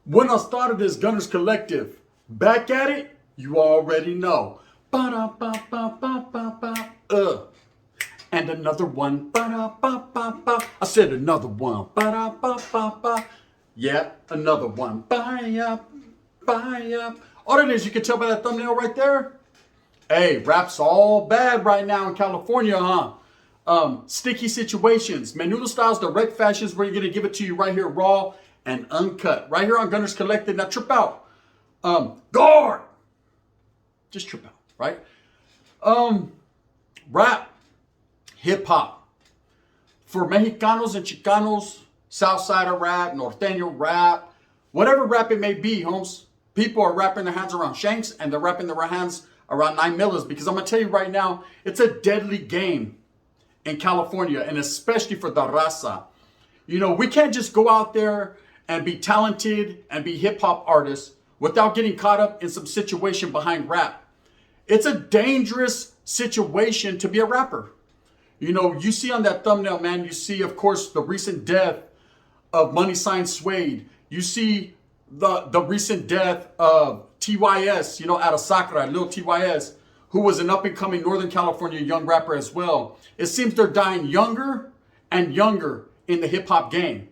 Buenas tardes, Gunners Collective. Back at it? You already know. Ba-da-ba-ba-ba-ba-ba. And another one. Ba-da-ba-ba-ba. I said another one. Ba-da-ba-ba-ba. Yeah, another one. Buy up, buy up. All it is, you can tell by that thumbnail right there. Hey, rap's all bad right now in California, huh? Sticky situations, menudo styles, direct fashions, where you're gonna give it to you right here, raw and uncut, right here on Gunners Collective. Now trip out, guard, just trip out, right? Rap, hip hop, for Mexicanos and Chicanos, Southsider rap, Norteño rap, whatever rap it may be, homes. People are wrapping their hands around shanks and they're wrapping their hands around 9 millers, because I'm gonna tell you right now, it's a deadly game in California, and especially for the raza. You know, we can't just go out there and be talented and be hip hop artists without getting caught up in some situation behind rap. It's a dangerous situation to be a rapper. You know, you see on that thumbnail, man, you see, of course, the recent death of Money Sign Suede. You see the recent death of TYS, you know, out of Sakura, Lil TYS, who was an up-and-coming Northern California young rapper as well. It seems they're dying younger and younger in the hip-hop game.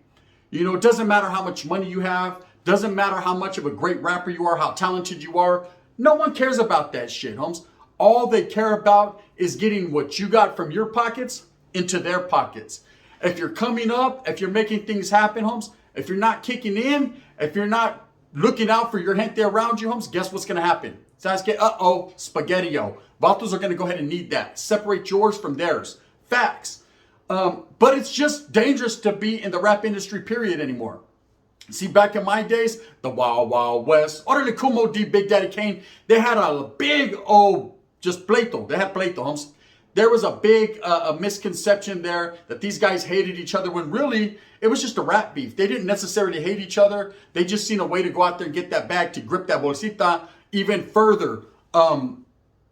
You know, it doesn't matter how much money you have, doesn't matter how much of a great rapper you are, how talented you are. No one cares about that shit, homes. All they care about is getting what you got from your pockets into their pockets. If you're coming up, if you're making things happen, homes, if you're not kicking in, if you're not looking out for your gente around you, homes, guess what's going to happen? Spaghetti-o. Vatos are going to go ahead and need that. Separate yours from theirs. Facts. But it's just dangerous to be in the rap industry, period, anymore. See, back in my days, the Wild Wild West, Orderly Kumo D, Big Daddy Kane, they had a big old, just pleito. They had pleito, homes. There was a big a misconception there that these guys hated each other, when really it was just a rap beef. They didn't necessarily hate each other. They just seen a way to go out there and get that bag, to grip that bolsita even further.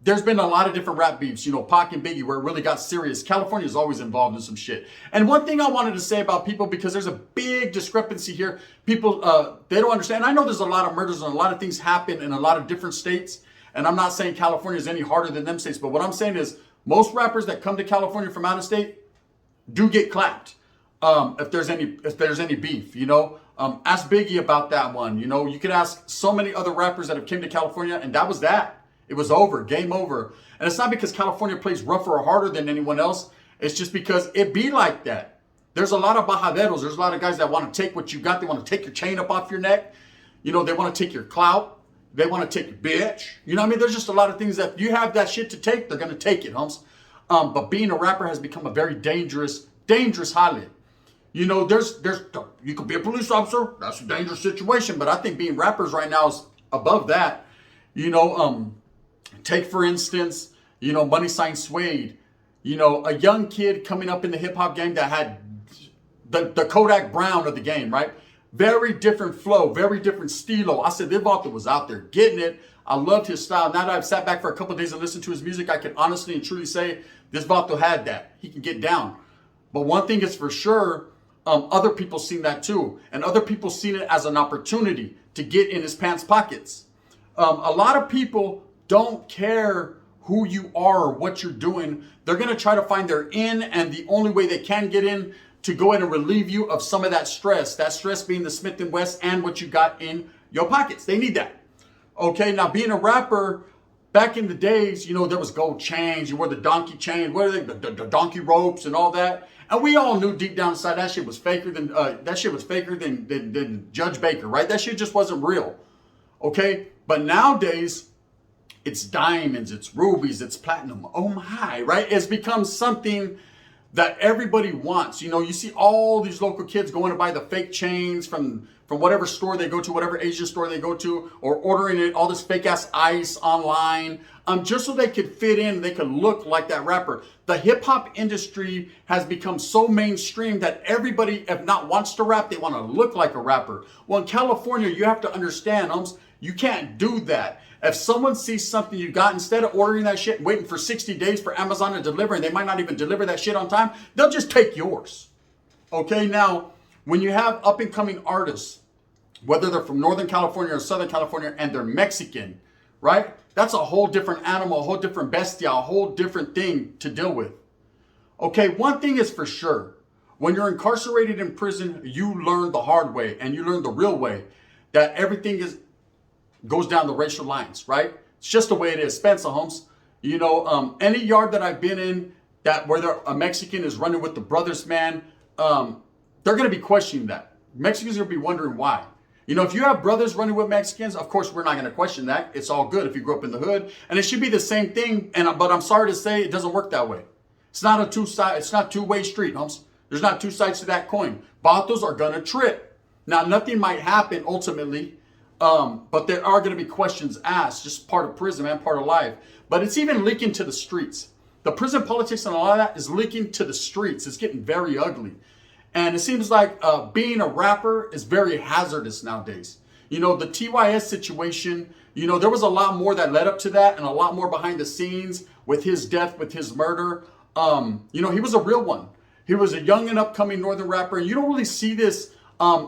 There's been a lot of different rap beefs, you know, Pac and Biggie, where it really got serious. California is always involved in some shit. And one thing I wanted to say about people, because there's a big discrepancy here. People, they don't understand. I know there's a lot of murders and a lot of things happen in a lot of different states. And I'm not saying California is any harder than them states. But what I'm saying is most rappers that come to California from out of state do get clapped. If there's any beef, you know. Ask Biggie about that one. You know, you could ask so many other rappers that have came to California, and that was that. It was over, game over. And it's not because California plays rougher or harder than anyone else. It's just because it be like that. There's a lot of bajaderos. There's a lot of guys that want to take what you got. They want to take your chain up off your neck. You know, they want to take your clout. They want to take your bitch. You know what I mean? There's just a lot of things that you have that shit to take, they're going to take it, homes. But being a rapper has become a very dangerous hobby. You know, you could be a police officer. That's a dangerous situation. But I think being rappers right now is above that. You know, take for instance, you know, Money Sign Suede. You know, a young kid coming up in the hip hop game that had the Kodak Brown of the game, right? Very different flow, very different stilo. I said, Vato was out there getting it. I loved his style. Now that I've sat back for a couple of days and listened to his music, I can honestly and truly say this Vato had that. He can get down. But one thing is for sure, other people seen that too. And other people seen it as an opportunity to get in his pants pockets. A lot of people don't care who you are or what you're doing. They're going to try to find their in, and the only way they can get in to go ahead and relieve you of some of that stress being the Smith & West and what you got in your pockets. They need that. Okay, now being a rapper, back in the days, you know, there was gold chains, you wore the donkey chain, what are they, the donkey ropes and all that. And we all knew deep down inside that shit was faker than Judge Baker, right? That shit just wasn't real. Okay, but nowadays, it's diamonds, it's rubies, it's platinum. Oh my, right? It's become something that everybody wants. You know, you see all these local kids going to buy the fake chains from whatever store they go to, whatever Asian store they go to, or ordering it, all this fake ass ice online, just so they could fit in, they could look like that rapper. The hip hop industry has become so mainstream that everybody, if not wants to rap, they want to look like a rapper. Well, in California, you have to understand, you can't do that. If someone sees something you got, instead of ordering that shit and waiting for 60 days for Amazon to deliver, and they might not even deliver that shit on time, they'll just take yours. Okay, now, when you have up and coming artists, whether they're from Northern California or Southern California, and they're Mexican, right? That's a whole different animal, a whole different bestia, a whole different thing to deal with. Okay, one thing is for sure. When you're incarcerated in prison, you learn the hard way, and you learn the real way, that everything goes down the racial lines, right? It's just the way it is. Spencer Holmes, you know, any yard that I've been in where a Mexican is running with the brothers, man, they're going to be questioning that. Mexicans are going to be wondering why. You know, if you have brothers running with Mexicans, of course, we're not going to question that. It's all good if you grew up in the hood. And it should be the same thing. But I'm sorry to say it doesn't work that way. It's not it's not two-way street, Holmes. There's not two sides to that coin. Vatos are going to trip. Now, nothing might happen ultimately, but there are going to be questions asked. Just part of prison, man, part of life. But it's even leaking to the streets. The prison politics and all of that is leaking to the streets. It's getting very ugly. And it seems like being a rapper is very hazardous nowadays. You know, the TYS situation, you know, there was a lot more that led up to that and a lot more behind the scenes with his death, with his murder. You know, he was a real one. He was a young and upcoming northern rapper. And you don't really see this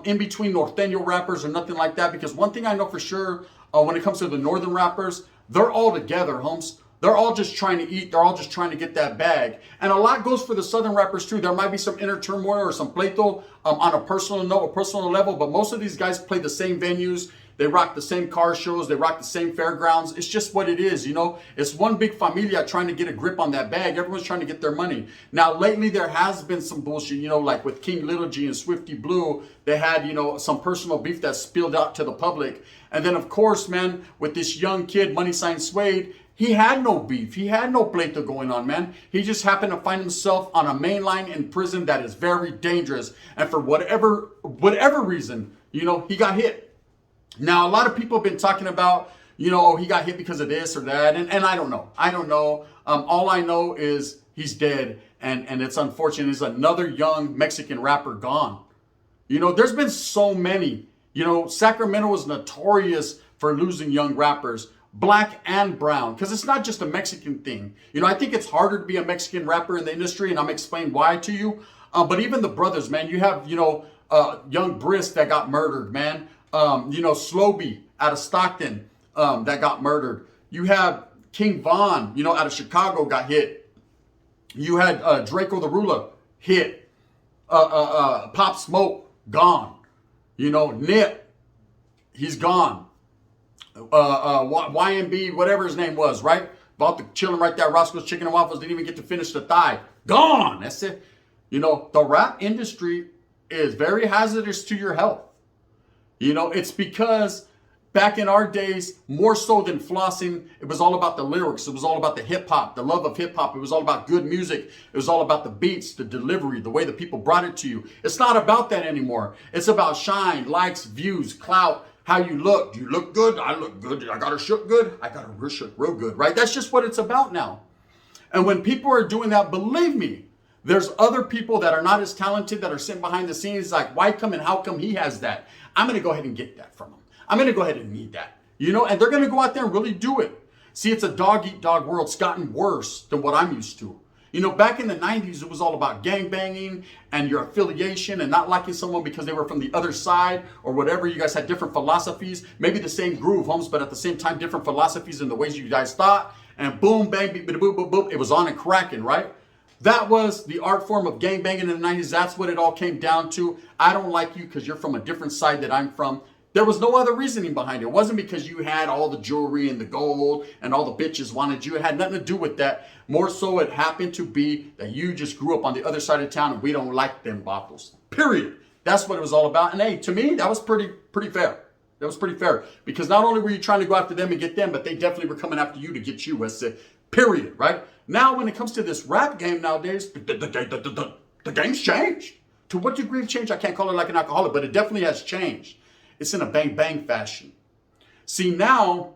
in between norteño rappers or nothing like that. Because one thing I know for sure when it comes to the northern rappers, they're all together, Holmes. They're all just trying to eat. They're all just trying to get that bag. And a lot goes for the southern rappers too. There might be some inner turmoil or some pleito on a personal note, a personal level. But most of these guys play the same venues. They rock the same car shows. They rock the same fairgrounds. It's just what it is, you know. It's one big familia trying to get a grip on that bag. Everyone's trying to get their money. Now, lately, there has been some bullshit, you know, like with King Little G and Swifty Blue. They had, you know, some personal beef that spilled out to the public. And then, of course, man, with this young kid, Money Sign Suede, he had no beef. He had no pleito going on, man. He just happened to find himself on a main line in prison that is very dangerous. And for whatever reason, you know, he got hit. Now, a lot of people have been talking about, you know, oh, he got hit because of this or that. And I don't know. I don't know. All I know is he's dead. And it's unfortunate. There's another young Mexican rapper gone. You know, there's been so many. You know, Sacramento was notorious for losing young rappers, black and brown, because it's not just a Mexican thing. You know, I think it's harder to be a Mexican rapper in the industry, and I'm explaining why to you. But even the brothers, man, you have, you know, young Brisk that got murdered, man. You know, Slowby out of Stockton that got murdered. You have King Von, you know, out of Chicago got hit. You had Draco the Ruler hit. Pop Smoke gone. You know, Nip, he's gone. YMB, whatever his name was, right? About to chilling right there. Roscoe's Chicken and Waffles didn't even get to finish the thigh. Gone. That's it. You know, the rap industry is very hazardous to your health. You know, it's because back in our days, more so than flossing, it was all about the lyrics. It was all about the hip hop, the love of hip hop. It was all about good music. It was all about the beats, the delivery, the way that people brought it to you. It's not about that anymore. It's about shine, likes, views, clout, how you look. Do you look good? I look good. I got her shook good. I got her shook real good, right? That's just what it's about now. And when people are doing that, believe me, there's other people that are not as talented that are sitting behind the scenes like, why come and how come he has that? I'm going to go ahead and get that from him. I'm going to go ahead and need that. You know, and they're going to go out there and really do it. See, it's a dog-eat-dog world. It's gotten worse than what I'm used to. You know, back in the 90s, it was all about gang banging and your affiliation and not liking someone because they were from the other side or whatever. You guys had different philosophies, maybe the same groove, Holmes, but at the same time, different philosophies in the ways you guys thought. And boom, bang, beep, boop, boop, boop, it was on and cracking, right? That was the art form of gang banging in the 90s. That's what it all came down to. I don't like you because you're from a different side that I'm from. There was no other reasoning behind it. It wasn't because you had all the jewelry and the gold and all the bitches wanted you. It had nothing to do with that. More so it happened to be that you just grew up on the other side of town and we don't like them bottles. Period. That's what it was all about. And hey, to me, that was pretty fair. That was pretty fair. Because not only were you trying to go after them and get them, but they definitely were coming after you to get you. Period, right? Now, when it comes to this rap game nowadays, the game's changed. To what degree of change? I can't call it like an alcoholic, but it definitely has changed. It's in a bang-bang fashion. See, now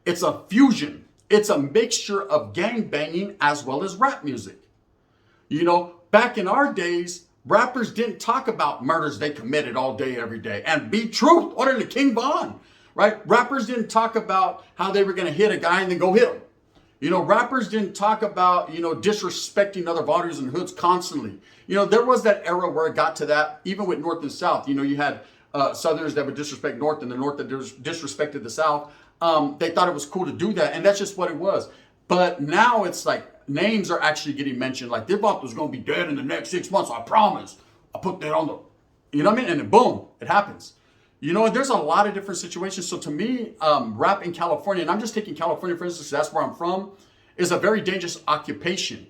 it's a fusion. It's a mixture of gang banging as well as rap music. You know, back in our days, rappers didn't talk about murders they committed all day, every day. And be truth, order to King Von, right? Rappers didn't talk about how they were going to hit a guy and then go hit him. You know, rappers didn't talk about, you know, disrespecting other bodies and hoods constantly. You know, there was that era where it got to that, even with North and South. You know, you had Southerners that would disrespect North and the North that disrespected the South. They thought it was cool to do that, and that's just what it was. But now it's like names are actually getting mentioned. Like, Devonta's going to be dead in the next 6 months, I promise. I put that on the, you know what I mean? And then boom, it happens. You know, there's a lot of different situations. So to me, rap in California, and I'm just taking California for instance, that's where I'm from, is a very dangerous occupation.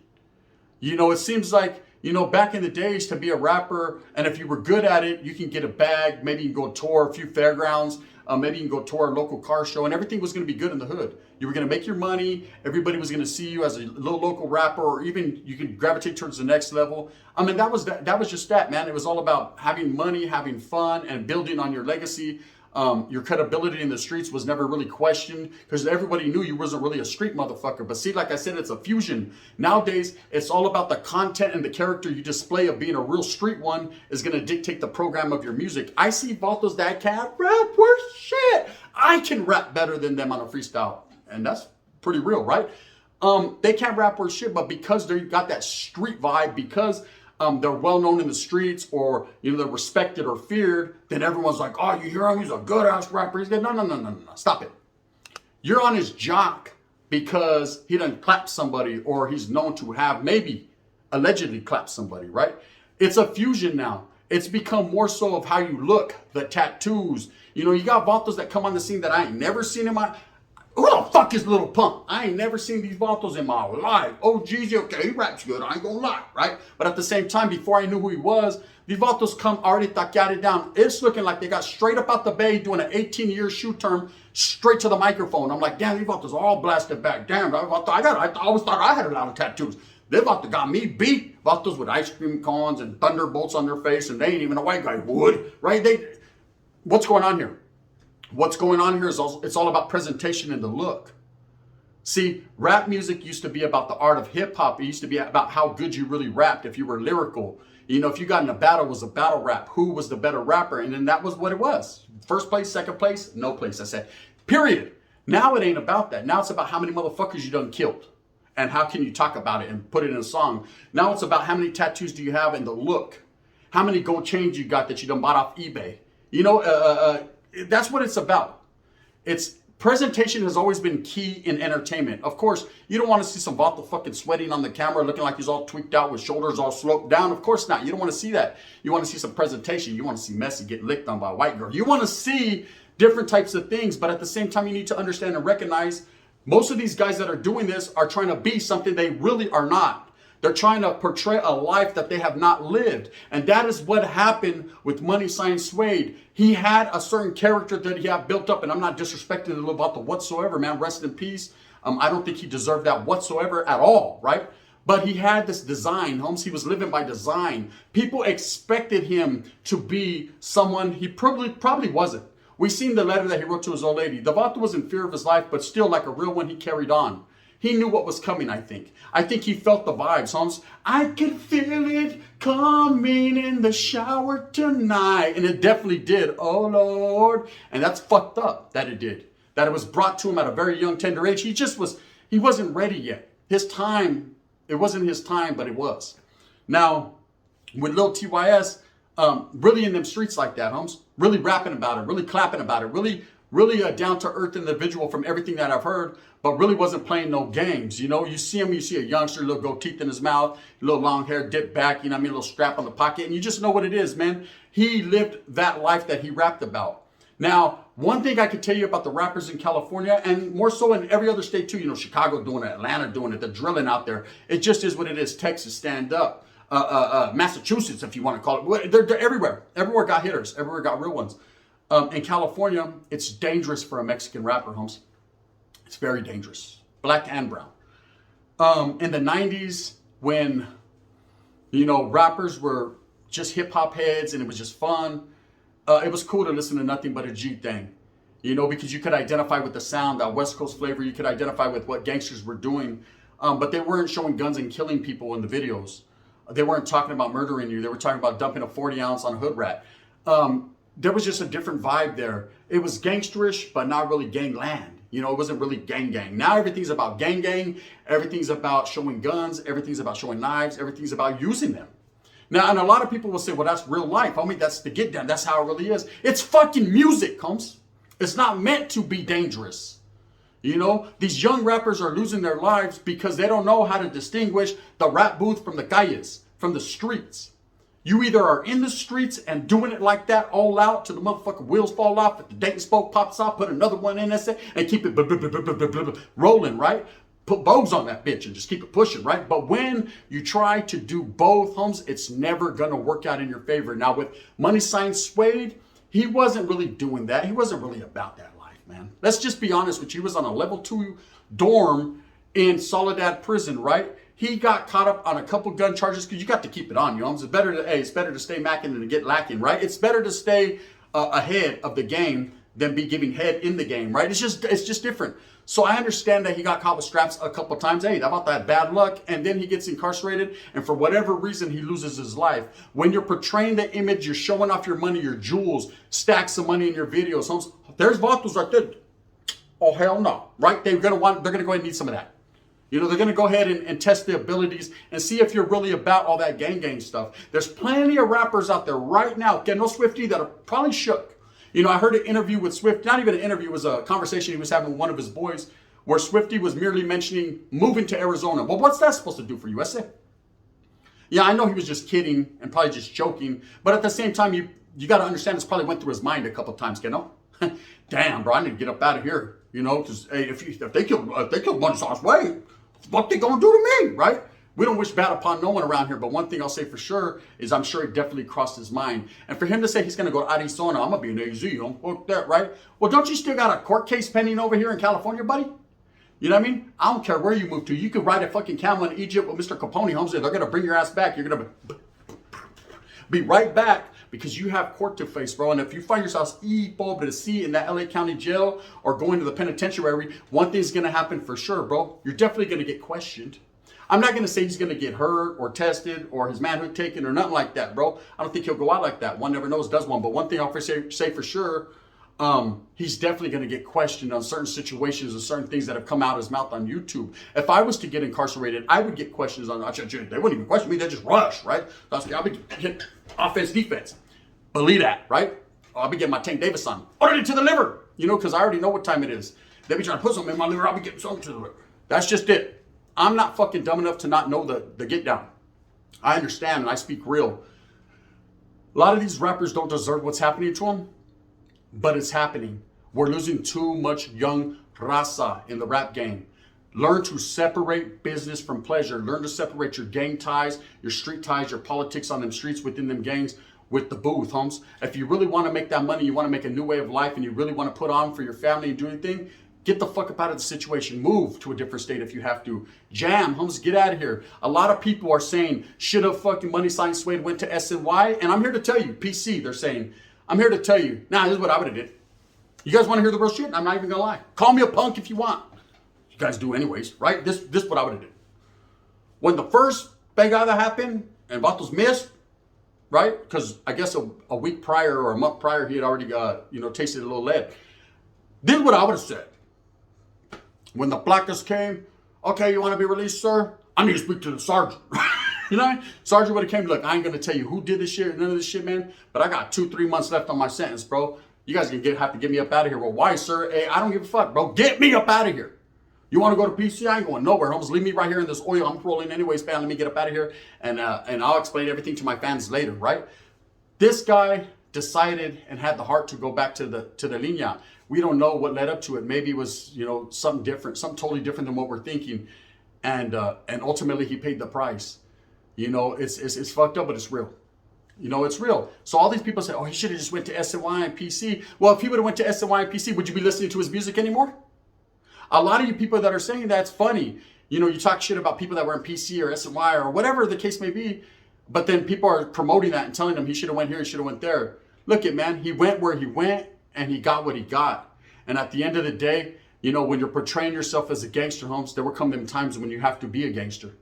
You know, it seems like, you know, back in the days to be a rapper, and if you were good at it, you can get a bag, maybe you can go tour a few fairgrounds, maybe you can go tour a local car show, and everything was going to be good in the hood. You were going to make your money. Everybody was going to see you as a little local rapper, or even you could gravitate towards the next level. I mean, that was just that, man. It was all about having money, having fun, and building on your legacy. Your credibility in the streets was never really questioned because everybody knew you wasn't really a street motherfucker. But see, like I said, it's a fusion. Nowadays, it's all about the content and the character you display of being a real street one is going to dictate the program of your music. I see vatos that can't rap worth shit. I can rap better than them on a freestyle. And that's pretty real, right? They can't rap worth shit, but because they got that street vibe, because they're well known in the streets, or you know they're respected or feared, then everyone's like, "Oh, you hear him? He's a good ass rapper." He's good. No. Stop it. You're on his jock because he done clapped somebody, or he's known to have maybe allegedly clapped somebody, right? It's a fusion now. It's become more so of how you look, the tattoos. You know, you got vatos that come on the scene that I ain't never seen in my. Who the fuck is Little Pump? I ain't never seen these vatos in my life. Oh, geez, okay, he raps good. I ain't gonna lie, right? But at the same time, before I knew who he was, these vatos come already taqueated down. It's looking like they got straight up out the bay doing an 18-year shoe term straight to the microphone. I'm like, damn, these vatos are all blasted back. Damn, I always thought I had a lot of tattoos. They vatos got me beat. Vatos with ice cream cones and thunderbolts on their face, and they ain't even a white guy would, right? What's going on here? What's going on here is it's all about presentation and the look. See, rap music used to be about the art of hip hop. It used to be about how good you really rapped. If you were lyrical, you know, if you got in a battle, it was a battle rap. Who was the better rapper? And then that was what it was. First place, second place, no place. I said, period. Now it ain't about that. Now it's about how many motherfuckers you done killed. And how can you talk about it and put it in a song. Now it's about how many tattoos do you have and the look. How many gold chains you got that you done bought off eBay. You know, that's what it's about. It's presentation has always been key in entertainment. Of course, you don't want to see some vato fucking sweating on the camera, looking like he's all tweaked out with shoulders all sloped down. Of course not. You don't want to see that. You want to see some presentation. You want to see Messi get licked on by a white girl. You want to see different types of things, but at the same time, you need to understand and recognize most of these guys that are doing this are trying to be something they really are not. They're trying to portray a life that they have not lived. And that is what happened with Money Sign Suede. He had a certain character that he had built up, and I'm not disrespecting the little Vato whatsoever, man. Rest in peace. I don't think he deserved that whatsoever at all, right? But he had this design, Holmes. He was living by design. People expected him to be someone he probably wasn't. We seen the letter that he wrote to his old lady. The Vato was in fear of his life, but still like a real one, he carried on. He knew what was coming, I think. I think he felt the vibes, Holmes. I could feel it coming in the shower tonight. And it definitely did. Oh, Lord. And that's fucked up that it did. That it was brought to him at a very young, tender age. He wasn't ready yet. His time, it wasn't his time, but it was. Now, with Lil TYS, really in them streets like that, Holmes, really rapping about it, really clapping about it, really a down-to-earth individual from everything that I've heard, but really wasn't playing no games. You know, you see him, you see a youngster, little gold teeth in his mouth, little long hair dipped back, you know what I mean, a little strap on the pocket, and you just know what it is, man. He lived that life that he rapped about. Now, one thing I can tell you about the rappers in California, and more so in every other state too, you know, Chicago doing it, Atlanta doing it, the drilling out there. It just is what it is. Texas, stand up. Massachusetts, if you want to call it. They're everywhere. Everywhere got hitters. Everywhere got real ones. In California, it's dangerous for a Mexican rapper, Holmes. It's very dangerous. Black and brown. In the 90s, when, rappers were just hip hop heads and it was just fun, it was cool to listen to Nothing But a G Thing. Because you could identify with the sound, that West Coast flavor. You could identify with what gangsters were doing. But they weren't showing guns and killing people in the videos. They weren't talking about murdering you. They were talking about dumping a 40 ounce on a hood rat. There was just a different vibe there. It was gangsterish, but not really gangland. It wasn't really gang. Now everything's about gang. Everything's about showing guns. Everything's about showing knives. Everything's about using them. Now, and a lot of people will say, well, that's real life. Homie, that's the get down. That's how it really is. It's fucking music, Combs. It's not meant to be dangerous. These young rappers are losing their lives because they don't know how to distinguish the rap booth from the calles, from the streets. You either are in the streets and doing it like that all out till the motherfucking wheels fall off, if the Dayton spoke pops off, put another one in there and keep it rolling, right? Put bows on that bitch and just keep it pushing, right? But when you try to do both, Holmes, it's never gonna work out in your favor. Now with Money Sign Suede, he wasn't really doing that. He wasn't really about that life, man. Let's just be honest with you. He was on a level 2 dorm in Soledad prison, right? He got caught up on a couple gun charges because you got to keep it on, It's better to stay macking than to get lacking, right? It's better to stay ahead of the game than be giving head in the game, right? It's just different. So I understand that he got caught with straps a couple of times. Hey, how about that bad luck? And then he gets incarcerated, and for whatever reason, he loses his life. When you're portraying the image, you're showing off your money, your jewels, stacks of money in your videos. Holmes, there's Vatos right there. Oh, hell no, right? They're gonna go ahead and need some of that. They're gonna go ahead and test the abilities and see if you're really about all that gang stuff. There's plenty of rappers out there right now, get no Swifty, that are probably shook. I heard an interview with Swift, not even an interview, it was a conversation he was having with one of his boys where Swifty was merely mentioning moving to Arizona. Well, what's that supposed to do for you? I said, yeah, I know he was just kidding and probably just joking, but at the same time, you got to understand this probably went through his mind a couple of times, Damn, bro, I need to get up out of here, because hey, if they kill Money Sign Suede, what they gonna do to me, right? We don't wish bad upon no one around here, but one thing I'll say for sure is I'm sure it definitely crossed his mind. And for him to say he's going to go to Arizona, I'm going to be in AZ, fuck that, right? Well, don't you still got a court case pending over here in California, buddy? You know what I mean? I don't care where you move to. You could ride a fucking camel in Egypt with Mr. Capone, Holmes. They're going to bring your ass back. You're going to be right back because you have court to face, bro. And if you find yourself able to see in that LA County jail or going to the penitentiary, one thing's going to happen for sure, bro. You're definitely going to get questioned. I'm not going to say he's going to get hurt or tested or his manhood taken or nothing like that, bro. I don't think he'll go out like that. One never knows, does one. But one thing I'll say for sure, he's definitely going to get questioned on certain situations and certain things that have come out of his mouth on YouTube. If I was to get incarcerated, I would get questions on, they wouldn't even question me. They just rush, right? I'll be getting offense, defense. Believe that, right? I'll be getting my Tank Davis on. Order it to the liver, because I already know what time it is. They be trying to put something in my liver. I'll be getting something to the liver. That's just it. I'm not fucking dumb enough to not know the get down. I understand and I speak real. A lot of these rappers don't deserve what's happening to them, but it's happening. We're losing too much young raza in the rap game. Learn to separate business from pleasure. Learn to separate your gang ties, your street ties, your politics on them streets within them gangs with the booth, Holmes. If you really want to make that money, you want to make a new way of life, and you really want to put on for your family and do anything, get the fuck up out of the situation. Move to a different state if you have to. Jam, Holmes, get out of here. A lot of people are saying, should have fucking Money Sign Suede went to SNY? And I'm here to tell you, PC, they're saying, I'm here to tell you, nah, this is what I would have did. You guys want to hear the real shit? I'm not even gonna lie. Call me a punk if you want. You guys do anyways, right? This is what I would have did. When the first pegada happened and Vatos missed, right? Because I guess a week prior or a month prior, he had already tasted a little lead. This is what I would have said. When the placas came, okay, you want to be released, sir? I need to speak to the sergeant. Sergeant would have came, look, I ain't going to tell you who did this shit, none of this shit, man, but I got 2-3 months left on my sentence, bro. You guys have to get me up out of here. Well, why, sir? Hey, I don't give a fuck, bro. Get me up out of here. You want to go to PC? I ain't going nowhere. Almost leave me right here in this oil. I'm rolling anyways, fam. Let me get up out of here, and I'll explain everything to my fans later, right? This guy decided and had the heart to go back to the linea. We don't know what led up to it. Maybe it was, something different, something totally different than what we're thinking. And ultimately he paid the price. It's fucked up, but it's real. It's real. So all these people say, oh, he should have just went to SNY and PC. Well, if he would have went to SNY and PC, would you be listening to his music anymore? A lot of you people that are saying that's funny. You know, you talk shit about people that were in PC or SNY or whatever the case may be, but then people are promoting that and telling him he should have went here, he should have went there. Look it, man, he went where he went and he got what he got. And at the end of the day, you know, when you're portraying yourself as a gangster, Holmes, there will come them times when you have to be a gangster.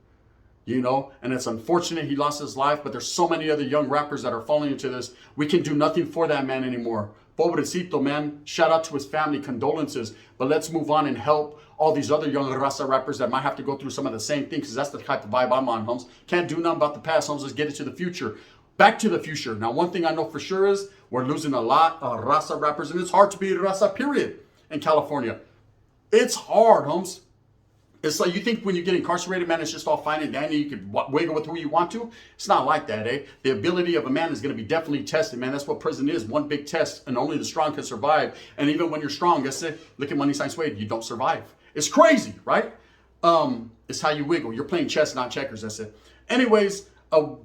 You know, and it's unfortunate he lost his life, but there's so many other young rappers that are falling into this. We can do nothing for that man anymore. Pobrecito, man. Shout out to his family, condolences. But let's move on and help all these other young raza rappers that might have to go through some of the same things, because that's the type of vibe I'm on, Holmes. Can't do nothing about the past, Holmes. Let's get into the future. Back to the future. Now, one thing I know for sure is we're losing a lot of raza rappers, and it's hard to be a raza, period, in California. It's hard, Holmes. It's like you think when you get incarcerated, man, it's just all fine and dandy. You could wiggle with who you want to. It's not like that, eh? The ability of a man is going to be definitely tested, man. That's what prison is. One big test, and only the strong can survive. And even when you're strong, that's it. Look at Money Sign Suede. You don't survive. It's crazy, right? It's how you wiggle. You're playing chess, not checkers. That's it. Anyways,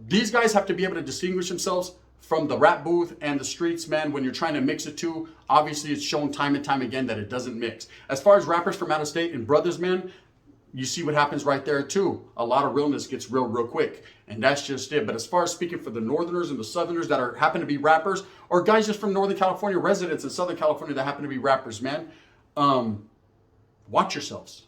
these guys have to be able to distinguish themselves from the rap booth and the streets, man. When you're trying to mix the two, obviously it's shown time and time again that it doesn't mix. As far as rappers from out of state and brothers, man, you see what happens right there too. A lot of realness gets real quick, and that's just it. But as far as speaking for the Northerners and the Southerners that happen to be rappers, or guys just from Northern California, residents in Southern California that happen to be rappers, man, watch yourselves.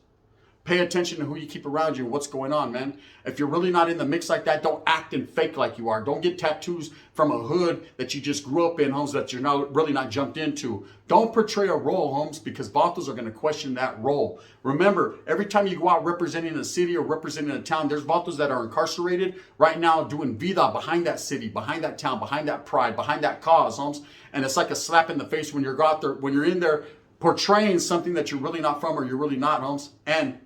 Pay attention to who you keep around you and what's going on, man. If you're really not in the mix like that, don't act and fake like you are. Don't get tattoos from a hood that you just grew up in, Holmes, that you're really not jumped into. Don't portray a role, Holmes, because vatos are going to question that role. Remember, every time you go out representing a city or representing a town, there's vatos that are incarcerated right now doing vida behind that city, behind that town, behind that pride, behind that cause, Holmes. And it's like a slap in the face when you're out there, when you're in there portraying something that you're really not from or you're really not, Holmes. And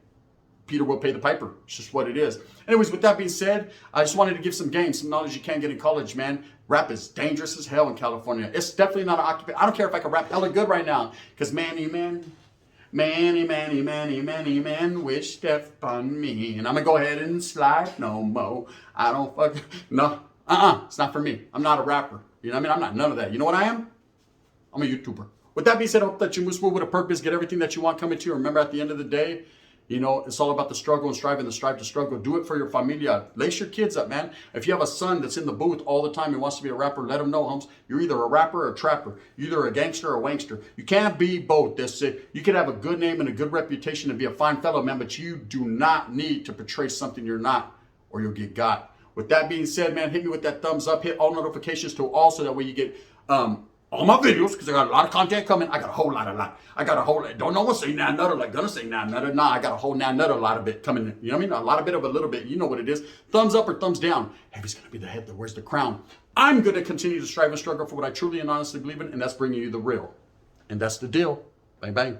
Peter will pay the piper. It's just what it is. Anyways, with that being said, I just wanted to give some game, some knowledge you can't get in college, man. Rap is dangerous as hell in California. It's definitely not an occupation. I don't care if I can rap hella good right now, because Manny, wish death upon me. And I'm going to go ahead and slide no more. I don't fuck. No. It's not for me. I'm not a rapper. You know what I mean? I'm not none of that. You know what I am? I'm a YouTuber. With that being said, I hope that you move forward with a purpose, get everything that you want coming to you. Remember, at the end of the day, you know, it's all about the struggle and strive to struggle. Do it for your familia. Lace your kids up, man. If you have a son that's in the booth all the time and wants to be a rapper, let him know, Holmes. You're either a rapper or a trapper. You're either a gangster or a wankster. You can't be both. That's it. You could have a good name and a good reputation and be a fine fellow, man, but you do not need to portray something you're not, or you'll get got. With that being said, man, hit me with that thumbs up. Hit all notifications to all, so that way you get all my videos, because I got a lot of content coming. I got a whole lot. I got a whole lot. Don't know what say now nutter, like gonna say now nutter. Nah, I got a whole now nutter, a lot of it coming. You know what I mean? A lot of bit of a little bit. You know what it is. Thumbs up or thumbs down. Heavy's gonna be the head that wears the crown. I'm gonna continue to strive and struggle for what I truly and honestly believe in, and that's bringing you the real. And that's the deal. Bang, bang.